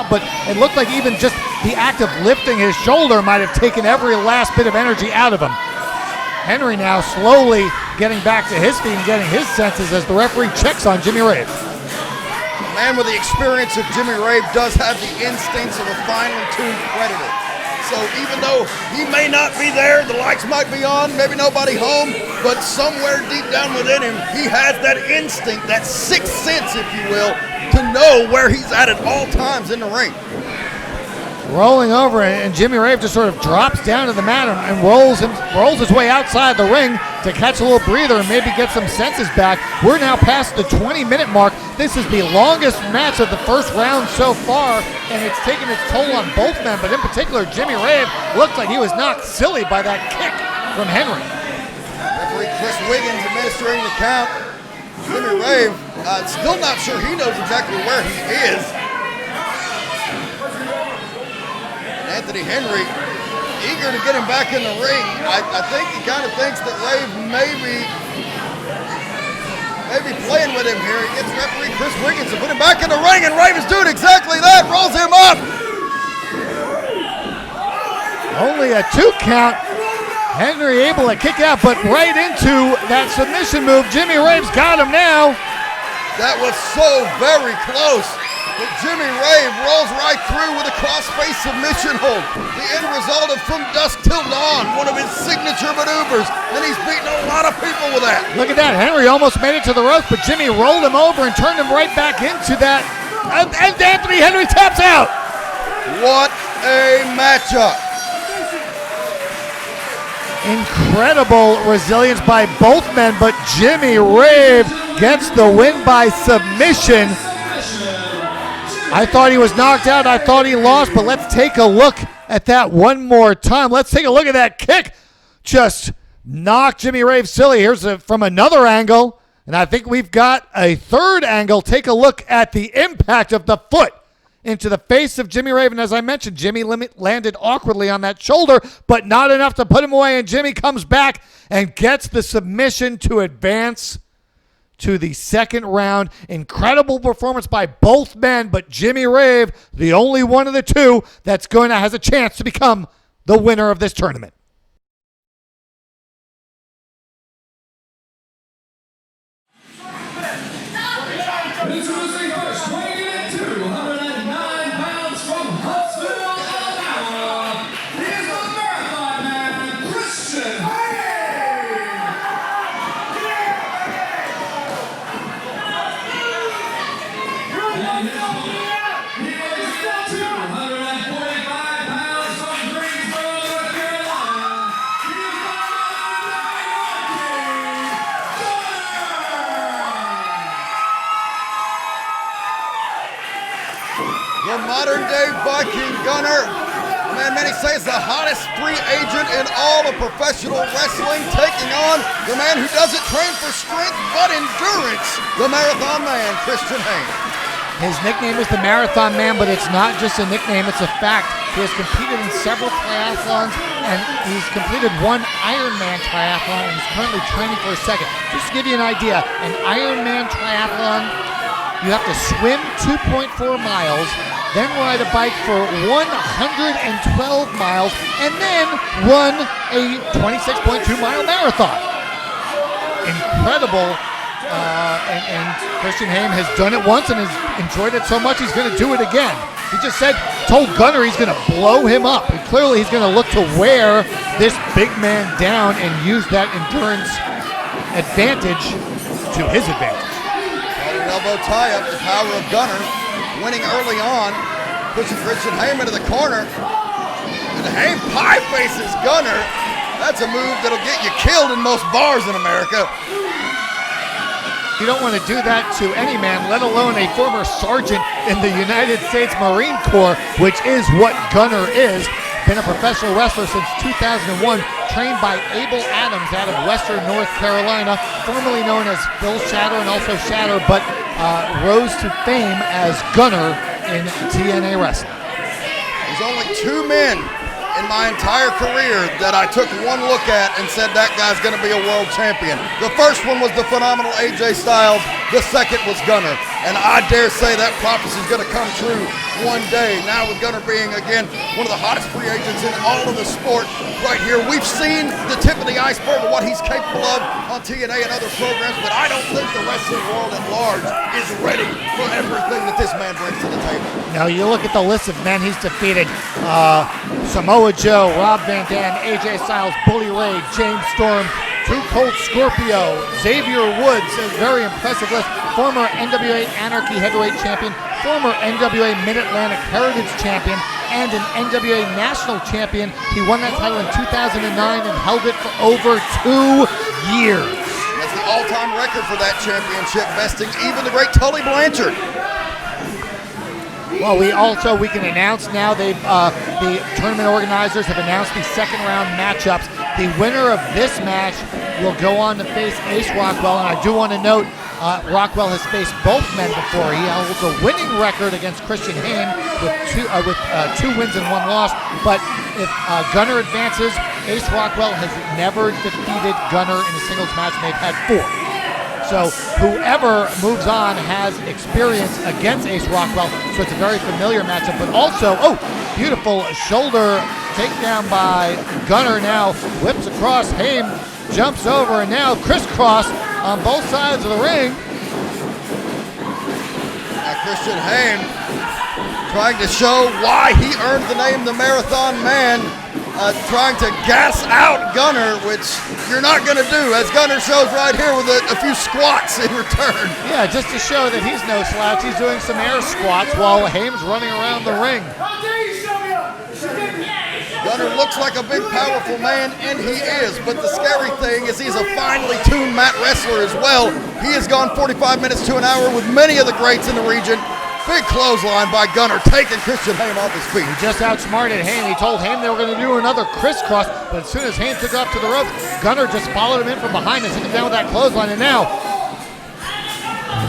but it looked like even just the act of lifting his shoulder might have taken every last bit of energy out of him. Henry now slowly getting back to his feet and getting his senses as the referee checks on Jimmy Rave. The man with the experience of Jimmy Rave does have the instincts of a finely tuned predator. So even though he may not be there, the lights might be on, maybe nobody home, but somewhere deep down within him, he has that instinct, that sixth sense, if you will, to know where he's at all times in the ring. Rolling over, and Jimmy Rave just sort of drops down to the mat and rolls his way outside the ring to catch a little breather and maybe get some senses back. We're now past the 20-minute mark. This is the longest match of the first round so far, and it's taken its toll on both men, but in particular, Jimmy Rave looked like he was knocked silly by that kick from Henry. Referee Chris Wiggins administering the count. Jimmy Rave, still not sure he knows exactly where he is. Anthony Henry, eager to get him back in the ring. I think he kind of thinks that Rave may be playing with him here. He gets referee Chris Wiggins to put him back in the ring, and Rave is doing exactly that, rolls him up. Only a 2 count. Henry able to kick out, but right into that submission move. Jimmy Rave's got him now. That was so very close. But Jimmy Rave rolls right through with a cross-face submission hold. The end result of From Dusk Till Dawn, one of his signature maneuvers, and he's beaten a lot of people with that. Look at that, Henry almost made it to the ropes, but Jimmy rolled him over and turned him right back into that, and Anthony Henry taps out. What a matchup. Incredible resilience by both men, but Jimmy Rave gets the win by submission. I thought he was knocked out. I thought he lost, but let's take a look at that one more time. Let's take a look at that kick. Just knocked Jimmy Rave silly. Here's from another angle, and I think we've got a third angle. Take a look at the impact of the foot into the face of Jimmy Rave. And as I mentioned, Jimmy landed awkwardly on that shoulder, but not enough to put him away, and Jimmy comes back and gets the submission to advance to the second round. Incredible performance by both men, but Jimmy Rave, the only one of the two that's has a chance to become the winner of this tournament. Introducing first, weighing in at 209 pounds from Huntsville, Alabama, he is the Marathon Man, Christian The modern-day Viking Gunner. Man, many say it's the hottest free agent in all of professional wrestling, taking on the man who doesn't train for strength but endurance, the Marathon Man, Christian Haynes. His nickname is the Marathon Man, but it's not just a nickname, it's a fact. He has competed in several triathlons, and he's completed one Ironman triathlon, and he's currently training for a second. Just to give you an idea, an Ironman triathlon, you have to swim 2.4 miles, then ride a bike for 112 miles, and then run a 26.2 mile marathon. Incredible. And Christian Haynes has done it once and has enjoyed it so much he's going to do it again. He just told Gunner he's going to blow him up. And clearly he's going to look to wear this big man down and use that endurance advantage to his advantage. Elbow tie up, the power of Gunner, winning early on, pushing Christian Haynes into the corner. And Haynes pie faces Gunner. That's a move that'll get you killed in most bars in America. You don't want to do that to any man, let alone a former sergeant in the United States Marine Corps, which is what Gunner is. Been a professional wrestler since 2001, trained by Abel Adams out of Western North Carolina, formerly known as Phil Shatter and also Shatter, but rose to fame as Gunner in TNA wrestling. There's only two men in my entire career that I took one look at and said that guy's going to be a world champion. The first one was the phenomenal AJ Styles. The second was Gunner. And I dare say that prophecy is going to come true one day. Now with Gunner being, again, one of the hottest free agents in all of the sport right here. We've seen the tip of the iceberg of what he's capable of on TNA and other programs, but I don't think the wrestling world at large is ready for everything that this man brings to the table. Now you look at the list of men he's defeated. Samoa Joe, Rob Van Dam, AJ Styles, Bully Ray, James Storm, Too Cold Scorpio, Xavier Woods, a very impressive list. Former NWA Anarchy Heavyweight Champion, former NWA Mid-Atlantic Heritage Champion, and an NWA National Champion. He won that title in 2009 and held it for over 2 years. That's the all-time record for that championship, besting even the great Tully Blanchard. Well, we can announce now the tournament organizers have announced the second round matchups. The winner of this match will go on to face Ace Rockwell, and I do want to note Rockwell has faced both men before. He holds a winning record against Christian Haim with two wins and 1 loss. But if Gunner advances, Ace Rockwell has never defeated Gunner in a singles match, and they've had 4. So whoever moves on has experience against Ace Rockwell, so it's a very familiar matchup. But also, beautiful shoulder takedown by Gunner. Now whips across, Haim jumps over, and now crisscross on both sides of the ring. Now Christian Haim trying to show why he earned the name the Marathon Man, trying to gas out Gunner, which you're not going to do, as Gunner shows right here with a few squats in return. Yeah, just to show that he's no slouch, he's doing some air squats while Haim's running around the ring. Gunner looks like a big, powerful man, and he is, but the scary thing is he's a finely tuned mat wrestler as well. He has gone 45 minutes to an hour with many of the greats in the region. Big clothesline by Gunner, taking Christian Haim off his feet. He just outsmarted Haim. He told Haim they were going to do another crisscross, but as soon as Haim took off to the ropes, Gunner just followed him in from behind and took him down with that clothesline, and now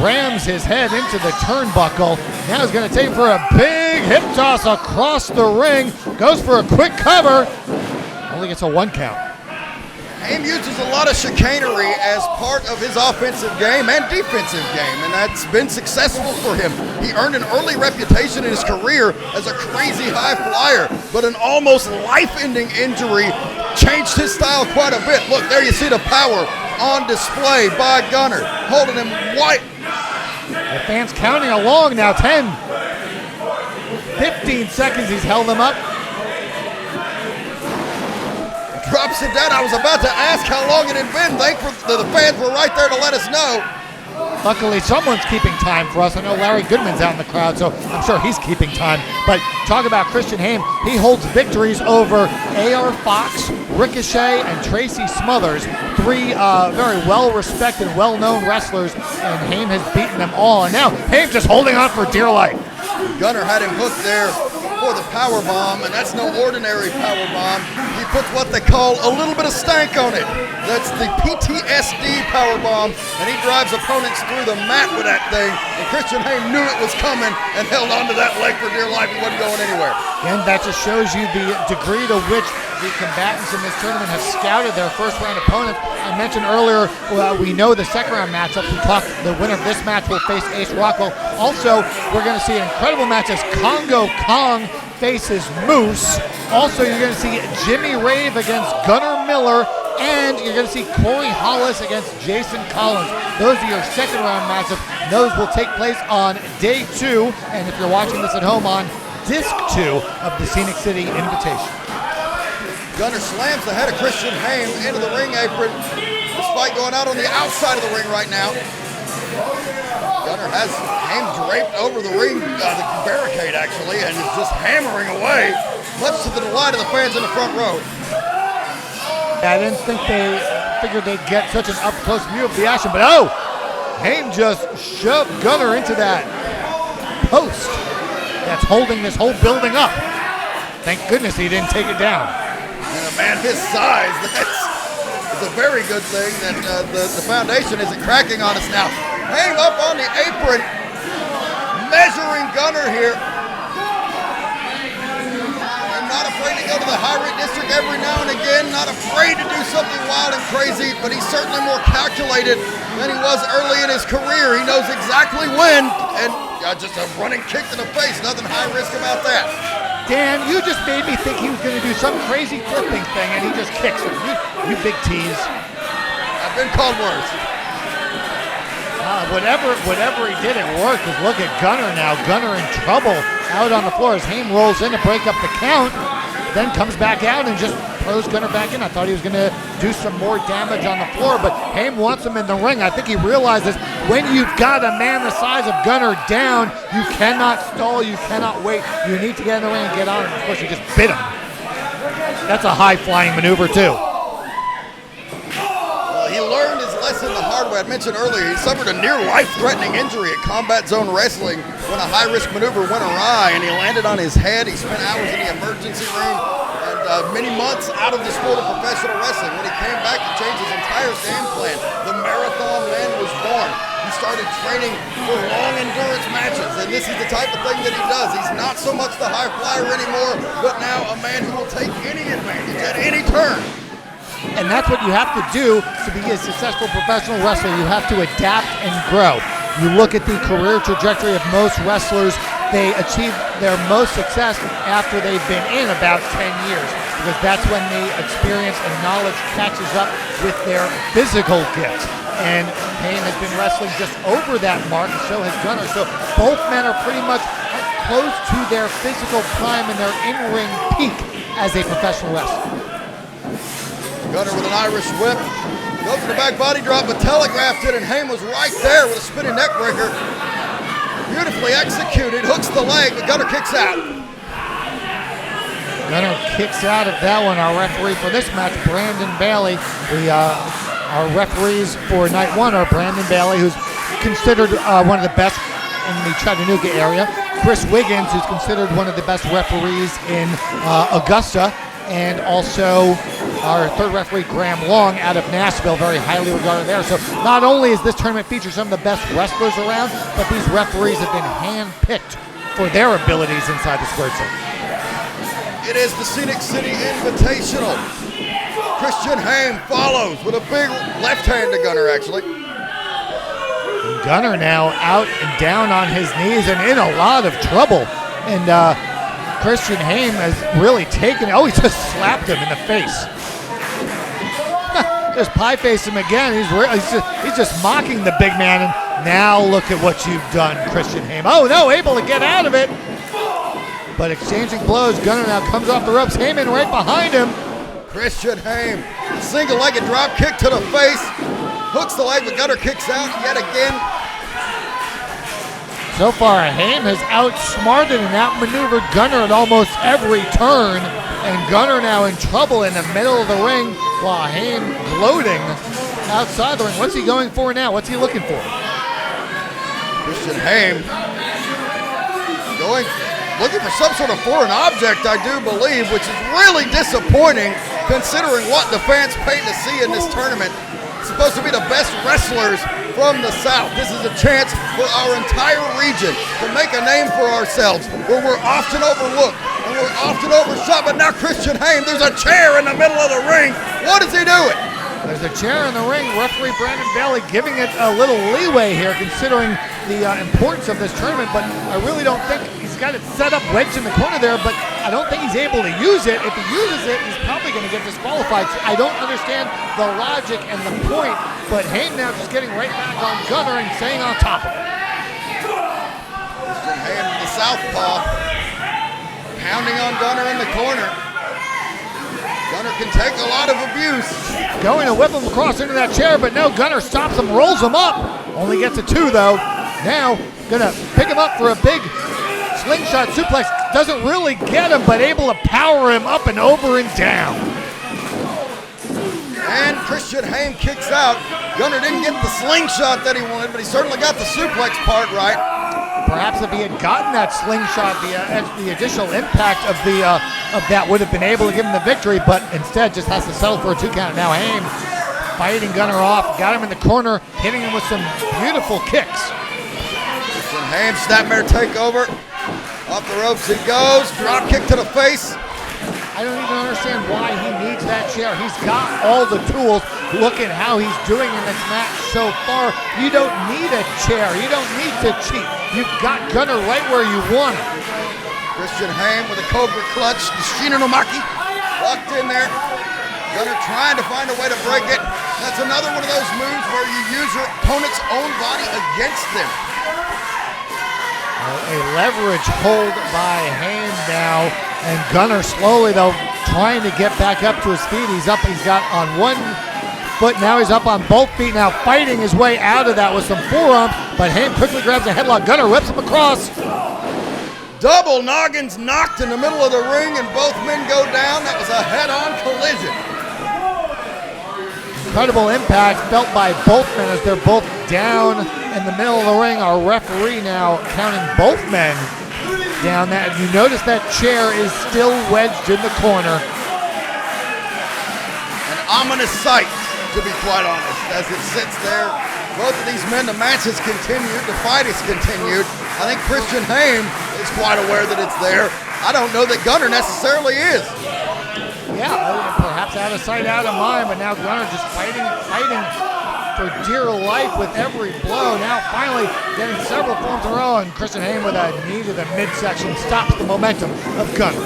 rams his head into the turnbuckle. Now he's going to take for a big hip toss across the ring. Goes for a quick cover. Only gets a 1 count. Haim uses a lot of chicanery as part of his offensive game and defensive game, and that's been successful for him. He earned an early reputation in his career as a crazy high flyer, but an almost life-ending injury changed his style quite a bit. Look, there you see the power on display by Gunner, holding him white. The fans counting along now. 10, 15 seconds he's held them up. Drops it down. I was about to ask how long it had been. Thankful the fans were right there to let us know. Luckily, someone's keeping time for us. I know Larry Goodman's out in the crowd, so I'm sure he's keeping time. But talk about Christian Haim. He holds victories over A.R. Fox, Ricochet, and Tracy Smothers. 3 very well-respected, well-known wrestlers, and Haim has beaten them all. And now Haim just holding on for dear life. Gunner had him hooked there for the power bomb, and that's no ordinary power bomb. He puts what they call a little bit of stank on it. That's the PTSD power bomb, and he drives opponents through the mat with that thing. And Christian Haim knew it was coming and held onto that leg for dear life. He wasn't going anywhere. And that just shows you the degree to which the combatants in this tournament have scouted their first-round opponents. I mentioned earlier, we know the second-round matchup. We talked the winner of this match will face Ace Rockwell. Also, we're going to see an incredible match as Congo Kong faces Moose. Also, you're going to see Jimmy Rave against Gunnar Miller, and you're going to see Corey Hollis against Jason Collins. Those are your second-round matchups. Those will take place on day 2, and if you're watching this at home, on disc 2 of the Scenic City Invitational. Gunner slams the head of Christian Haim into the ring apron. This fight going out on the outside of the ring right now. Gunner has Haim draped over the ring, the barricade actually, and is just hammering away, much to the delight of the fans in the front row. I didn't think they figured they'd get such an up-close view of the action, but Haim just shoved Gunner into that post that's holding this whole building up. Thank goodness he didn't take it down. And a man his size, it's a very good thing that the foundation isn't cracking on us now. Haim up on the apron, measuring Gunner here. And not afraid to go to the high rate district every now and again, not afraid to do something wild and crazy, but he's certainly more calculated than he was early in his career. He knows exactly when, and just a running kick to the face, nothing high risk about that. Dan, you just made me think he was going to do some crazy flipping thing, and he just kicks him. You big tease. I've been called worse. Whatever he did, it worked. Because look at Gunner now. Gunner in trouble out on the floor as Haim rolls in to break up the count, then comes back out and just throws Gunner back in. I thought he was going to do some more damage on the floor, but Haim wants him in the ring. I think he realizes when you've got a man the size of Gunner down, you cannot stall, you cannot wait. You need to get in the ring and get on him. Of course, he just bit him. That's a high-flying maneuver, too. He learned his lesson the hard way. I mentioned earlier, he suffered a near life-threatening injury at Combat Zone Wrestling when a high-risk maneuver went awry and he landed on his head. He spent hours in the emergency room and many months out of the sport of professional wrestling. When he came back to change his entire game plan, the Marathon Man was born. He started training for long endurance matches, and this is the type of thing that he does. He's not so much the high flyer anymore, but now a man who will take any advantage at any turn. And that's what you have to do to be a successful professional wrestler. You have to adapt and grow. You look at the career trajectory of most wrestlers, they achieve their most success after they've been in about 10 years, because that's when the experience and knowledge catches up with their physical gifts. And Haim has been wrestling just over that mark, and so has Gunner. So both men are pretty much close to their physical prime and their in-ring peak as a professional wrestler. Gunner with an Irish whip, goes to the back body drop, but telegraphed it, and Haim was right there with a spinning neck breaker. Beautifully executed, hooks the leg, but Gunner kicks out. Gunner kicks out of that one. Our referee for this match, Brandon Bailey. Our referees for night one are Brandon Bailey, who's considered one of the best in the Chattanooga area. Chris Wiggins, who's considered one of the best referees in Augusta. And also our third referee, Graham Long, out of Nashville, very highly regarded there. So not only is this tournament feature some of the best wrestlers around, but these referees have been hand-picked for their abilities inside the squared circle. It is the Scenic City Invatational. Christian Haim follows with a big left hand to Gunner, actually. And Gunner now out and down on his knees and in a lot of trouble. And Christian Haim has really taken it. Oh, he just slapped him in the face. Just pie-faced him again. He's just mocking the big man. And now look at what you've done, Christian Haim. Oh, no, able to get out of it. But exchanging blows, Gunner now comes off the ropes. Heyman right behind him. Christian Haim, single-legged drop kick to the face. Hooks the leg, but Gunner kicks out yet again. So far, Haim has outsmarted and outmaneuvered Gunner at almost every turn. And Gunner now in trouble in the middle of the ring while Haim gloating outside the ring. What's he going for now? What's he looking for? Christian Haim looking for some sort of foreign object, I do believe, which is really disappointing considering what the fans paid to see in this tournament. It's supposed to be the best wrestlers from the South. This is a chance for our entire region to make a name for ourselves, where we're often overlooked and we're often overshot. But now Christian Haim, there's a chair in the middle of the ring. What is he doing? There's a chair in the ring. Referee Brandon Bailey giving it a little leeway here, considering the importance of this tournament. But I really don't think he's got it set up wedged in the corner there, but I don't think he's able to use it. If he uses it, he's probably going to get disqualified. So I don't understand the logic and the point, but Haim now just getting right back on Gunner and staying on top of it. Christian Haim, the southpaw, pounding on Gunner in the corner. Gunner can take a lot of abuse. Going to whip him across into that chair, but no, Gunner stops him, rolls him up. Only gets a 2, though. Now, gonna pick him up for a big slingshot suplex. Doesn't really get him, but able to power him up and over and down. And Christian Haim kicks out. Gunner didn't get the slingshot that he wanted, but he certainly got the suplex part right. Perhaps if he had gotten that slingshot, the additional impact of that would have been able to give him the victory, but instead just has to settle for a 2 count. Now Haim fighting Gunner off, got him in the corner, hitting him with some beautiful kicks. Christian Haim, snapmare takeover. Off the ropes he goes, drop kick to the face. I don't even understand why he needs that chair. He's got all the tools. Look at how he's doing in this match so far. You don't need a chair. You don't need to cheat. You've got Gunner right where you want him. Christian Haim with a Cobra clutch. The Shinnomaki locked in there. Gunner trying to find a way to break it. That's another one of those moves where you use your opponent's own body against them. A leverage hold by Haim now, and Gunner slowly though trying to get back up to his feet. He's up, he's got on one foot, now he's up on both feet, now fighting his way out of that with some forearms, but Haim quickly grabs a headlock. Gunner rips him across. Double noggins knocked in the middle of the ring and both men go down. That was a head-on collision. Incredible impact felt by both men as they're both down in the middle of the ring. Our referee now counting both men down. That you notice that chair is still wedged in the corner. An ominous sight, to be quite honest, as it sits there. Both of these men, the match has continued, the fight has continued. I think Christian Haim is quite aware that it's there. I don't know that Gunner necessarily is. Yeah, perhaps out of sight, out of mind, but now Gunner just fighting for dear life with every blow. Now finally getting several forms in a row, and Christian Haim with a knee to the midsection stops the momentum of Gunner.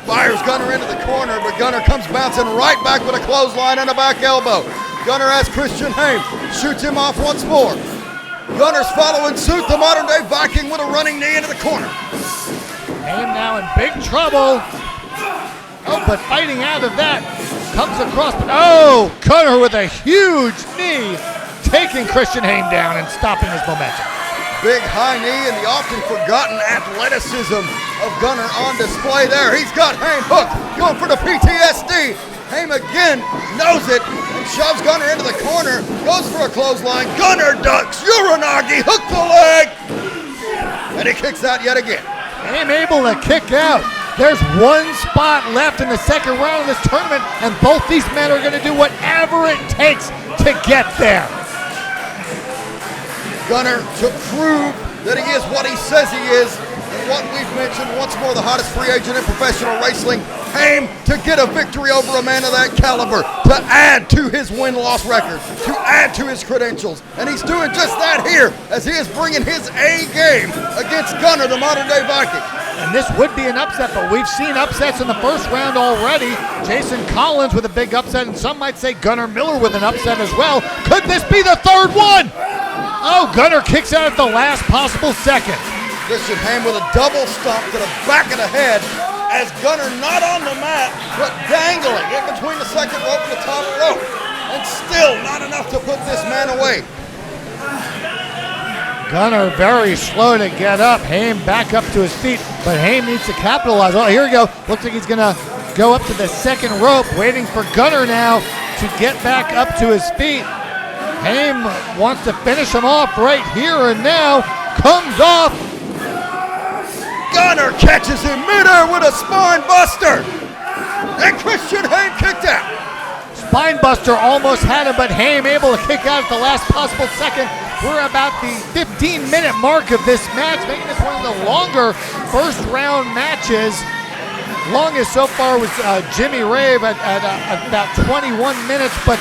Fires Gunner into the corner, but Gunner comes bouncing right back with a clothesline and a back elbow. Gunner has Christian Haim, shoots him off once more. Gunner's following suit, the modern day Viking with a running knee into the corner. Haim now in big trouble. Oh, but fighting out of that, comes across, but oh, Gunner with a huge knee, taking Christian Haim down and stopping his momentum. Big high knee and the often forgotten athleticism of Gunner on display there. He's got Haim hooked, going for the PTSD. Haim again knows it and shoves Gunner into the corner, goes for a clothesline. Gunner ducks, Uranagi, hook the leg, and he kicks out yet again. Haim able to kick out. There's one spot left in the second round of this tournament, and both these men are going to do whatever it takes to get there. Gunner to prove that he is what he says he is, and what we've mentioned, once more the hottest free agent in professional wrestling. Haim to get a victory over a man of that caliber, to add to his win-loss record, to add to his credentials, and he's doing just that here as he is bringing his A game against Gunner, the modern-day Viking. And this would be an upset, but we've seen upsets in the first round already. Jason Collins with a big upset, and some might say Gunnar Miller with an upset as well. Could this be the third one? Oh, Gunnar kicks out at the last possible second. Christian Haim with a double stomp to the back of the head as Gunnar not on the mat, but dangling in between the second rope and the top rope. And still not enough to put this man away. Gunnar very slow to get up. Haim back up to his feet, but Haim needs to capitalize. Oh, here we go. Looks like he's gonna go up to the second rope, waiting for Gunnar now to get back up to his feet. Haim wants to finish him off right here and now. Comes off. Gunnar catches him midair with a spine buster. And Christian Haim kicked out. Spinebuster almost had him, but Haim able to kick out at the last possible second. We're about the 15-minute mark of this match, making this one of the longer first-round matches. Longest so far was Jimmy Rave at about 21 minutes, but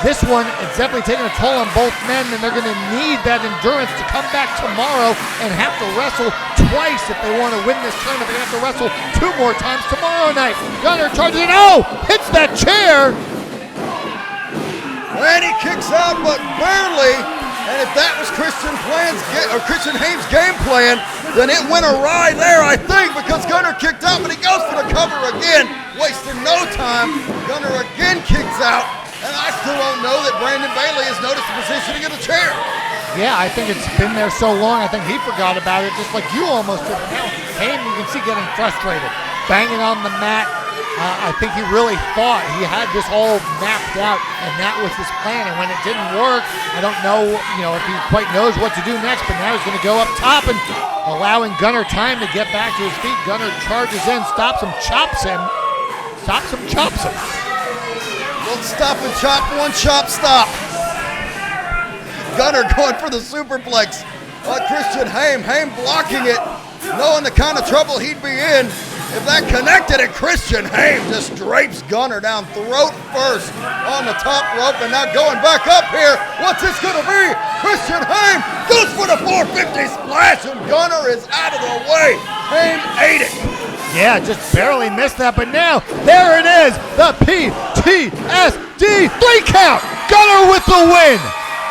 this one, it's definitely taking a toll on both men, and they're going to need that endurance to come back tomorrow and have to wrestle twice if they want to win this tournament. They have to wrestle 2 more times tomorrow night. Gunnar charges it. Oh, hits that chair. And he kicks out, but barely. And if that was Christian Haim's game plan, then it went awry there, I think, because Gunnar kicked out, but he goes for the cover again, wasting no time. Gunnar again kicks out, and I still don't know that Brandon Bailey has noticed the positioning of the chair. Yeah, I think it's been there so long, I think he forgot about it, just like you almost did. Now, Haim, you can see getting frustrated, banging on the mat. I think he really thought he had this all mapped out, and that was his plan. And when it didn't work, I don't know, if he quite knows what to do next. But now he's going to go up top and allowing Gunnar time to get back to his feet. Gunnar charges in, stops him, chops him. Stops him, chops him. Don't stop and chop, one chop, stop. Gunnar going for the superplex. Christian Haim blocking it, knowing the kind of trouble he'd be in. If that connected and Christian Haim just drapes Gunner down throat first on the top rope, and now going back up here. What's this going to be? Christian Haim goes for the 450 splash, and Gunner is out of the way. Haim ate it. Yeah, just barely missed that, but now there it is, the PTSD 3 count. Gunner with the win.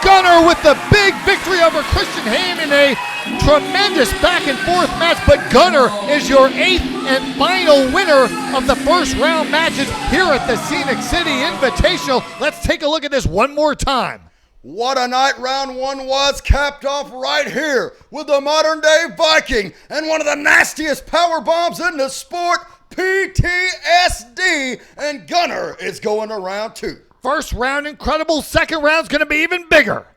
Gunner with the big victory over Christian Haim in a tremendous back and forth match, but Gunner is your 8th and final winner of the first round matches here at the Scenic City Invitational. Let's take a look at this one more time. What a night round one was, capped off right here with the modern day Viking and one of the nastiest power bombs in the sport, PTSD, and Gunner is going to round 2. First round incredible, second round's gonna be even bigger.